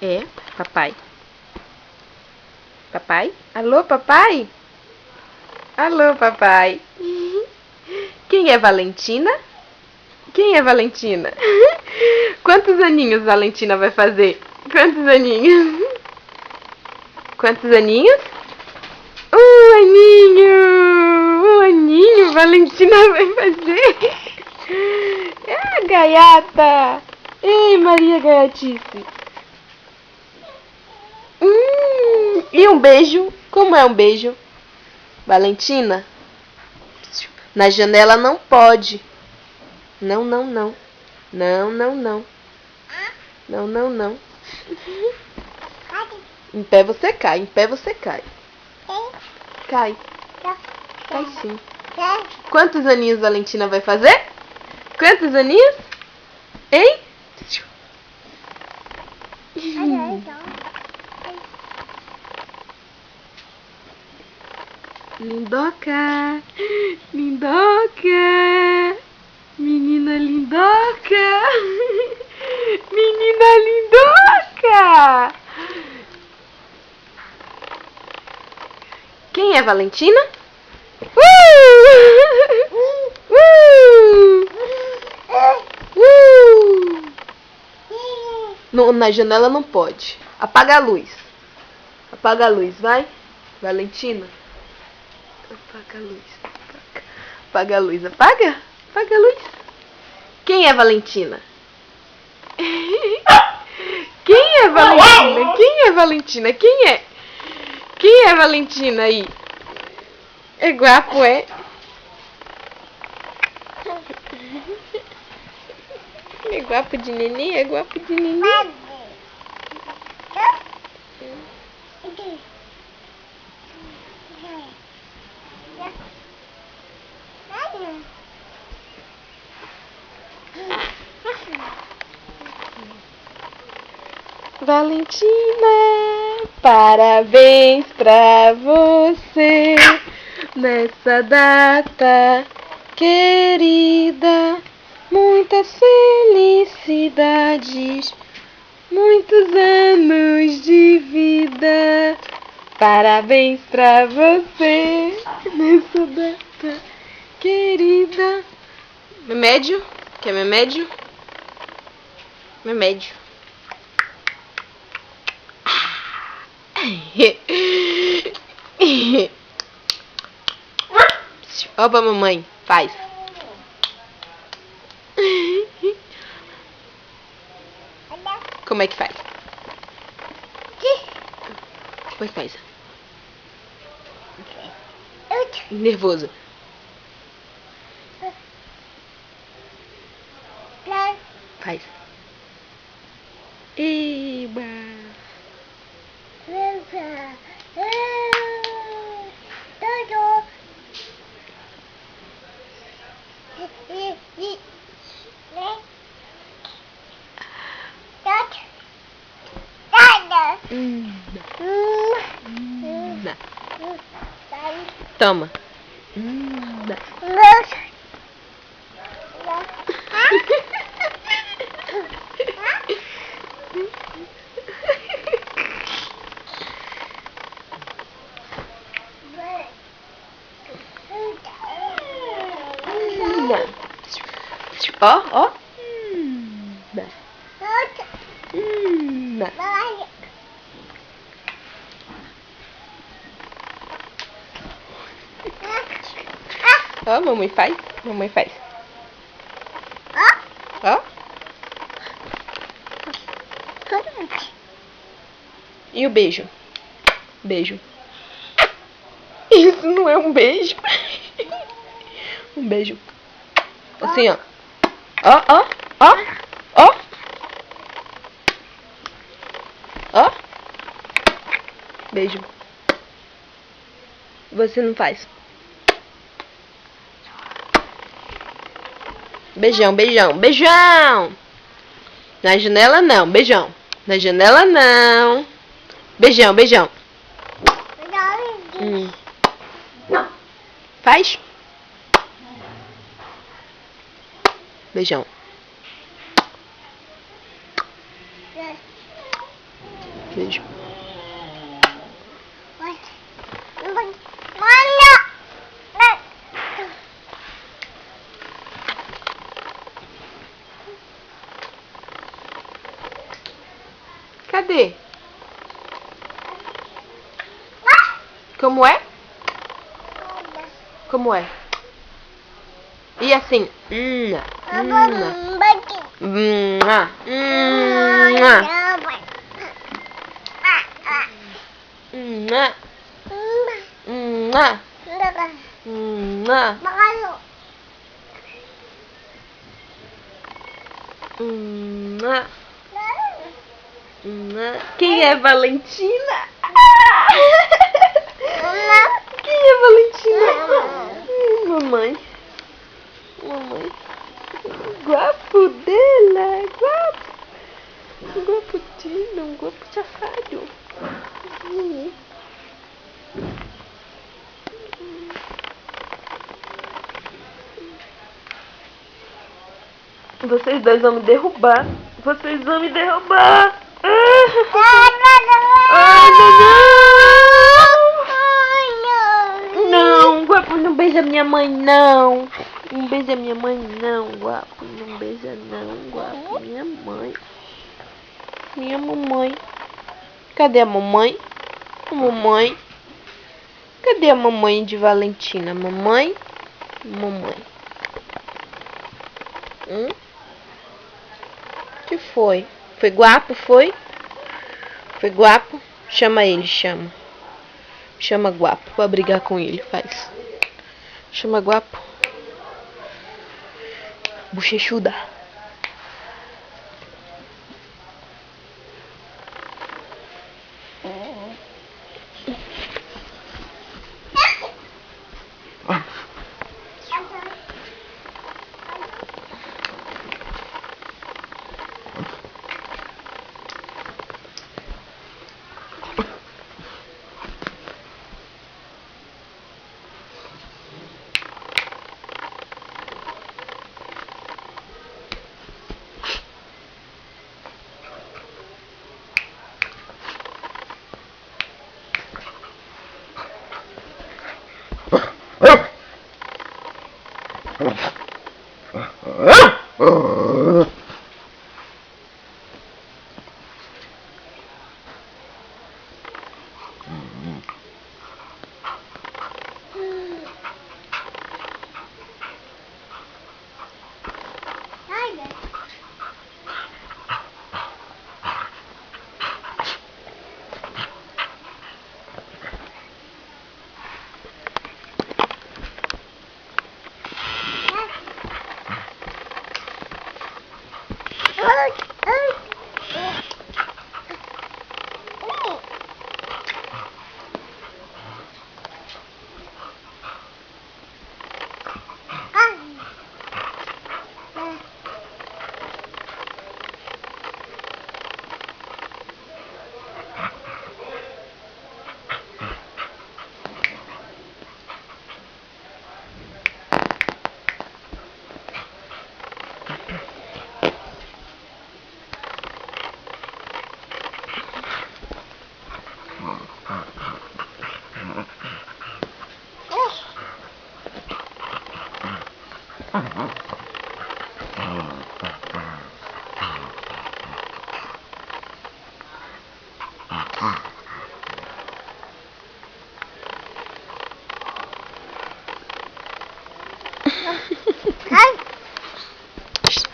É, papai. Papai? Alô, papai? Alô, papai. Quem é Valentina? Quem é Valentina? Quantos aninhos Valentina vai fazer? Quantos aninhos? Quantos aninhos? Um aninho! Um aninho Valentina vai fazer. Ah, gaiata! Ei, Maria Gaiatice! E um beijo? Como é um beijo? Valentina? Na janela não pode. Não, não, não. Não, não, não. Não, não, não. Em pé você cai, em pé você cai. Cai. Cai sim. Quantos aninhos Valentina vai fazer? Quantos aninhos? Hein? Lindoca! Lindoca! Menina lindoca! Menina lindoca! Quem é Valentina? Na janela não pode. Apaga a luz. Apaga a luz, vai. Valentina. Apaga a luz. Apaga a luz. Apaga? Apaga a luz. Quem é Valentina? Quem é Valentina? Quem é Valentina? Quem é? Quem é Valentina aí? É guapo, é? É guapo de neném? É guapo de neném? Valentina, parabéns pra você nessa data querida. Muitas felicidades, muitos anos de vida. Parabéns pra você nessa data querida. Remédio? Quer remédio? Remédio. Ó pra mamãe, faz. Como é que faz? Como é que faz? Nervoso. Faz. Eba. Toma. Ó, ó. Ó, mamãe faz. Mamãe faz. Ó. E o beijo? Beijo. Isso não é um beijo. Um beijo. Assim, ó. Ó, ó, ó, ó. Ó. Beijo. Você não faz. Beijão, beijão, beijão. Na janela não, beijão. Na janela não. Beijão, beijão. Faz. Beijão. beijo. Cadê? Como é? Como é? E assim? Quem é Valentina? Quem é Valentina? Mamãe. Mamãe. Guapo dela. Guapo. Guapotino. Guapo safado. Vocês dois vão me derrubar. Vocês vão me derrubar. Ai, não, Guapo, não beija minha mãe, não. Não beija minha mãe, não, Guapo. Não beija, não, Guapo. Minha mãe. Minha mamãe. Cadê a mamãe? A mamãe. Cadê a mamãe de Valentina? Mamãe? Mamãe. Que foi? Foi Guapo, foi? Foi Guapo? Chama ele, chama. Chama Guapo pra brigar com ele, faz. Chama Guapo. Bochechuda.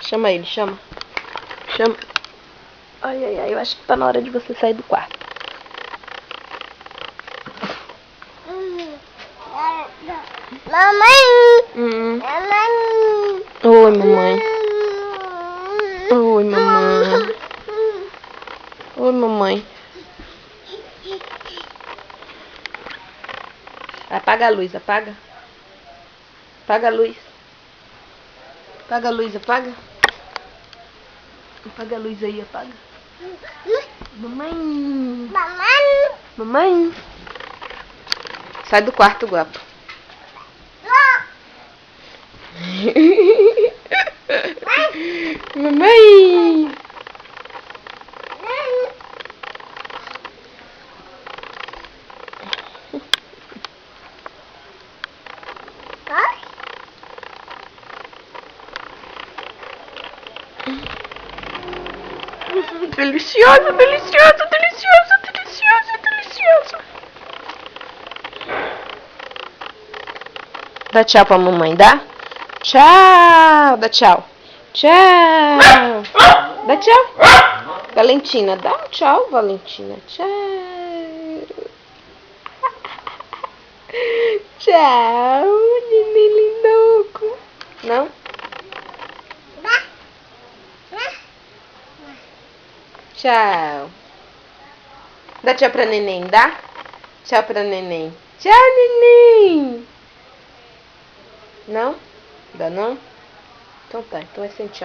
Chama ele, chama. Chama. Ai, ai, ai, eu acho que tá na hora de você sair do quarto. Mamãe! Oi, mamãe. Oi, mamãe. Oi, mamãe. Apaga a luz, apaga. Apaga a luz. Apaga a luz, apaga. Apaga a luz aí, apaga. Mamãe. Mamãe! Mamãe. Sai do quarto, Guapo. Mamãe. Delicioso, delicioso, delicioso, delicioso, delicioso. Dá tchau pra mamãe, dá? Tchau, dá tchau. Tchau. Dá tchau. Valentina, dá um tchau, Valentina. Tchau. Tchau, neném lindoco. Não? Tchau. Dá tchau pra neném, dá? Tchau pra neném. Tchau, neném. Não? Dá não? Então tá, então é sem tchau.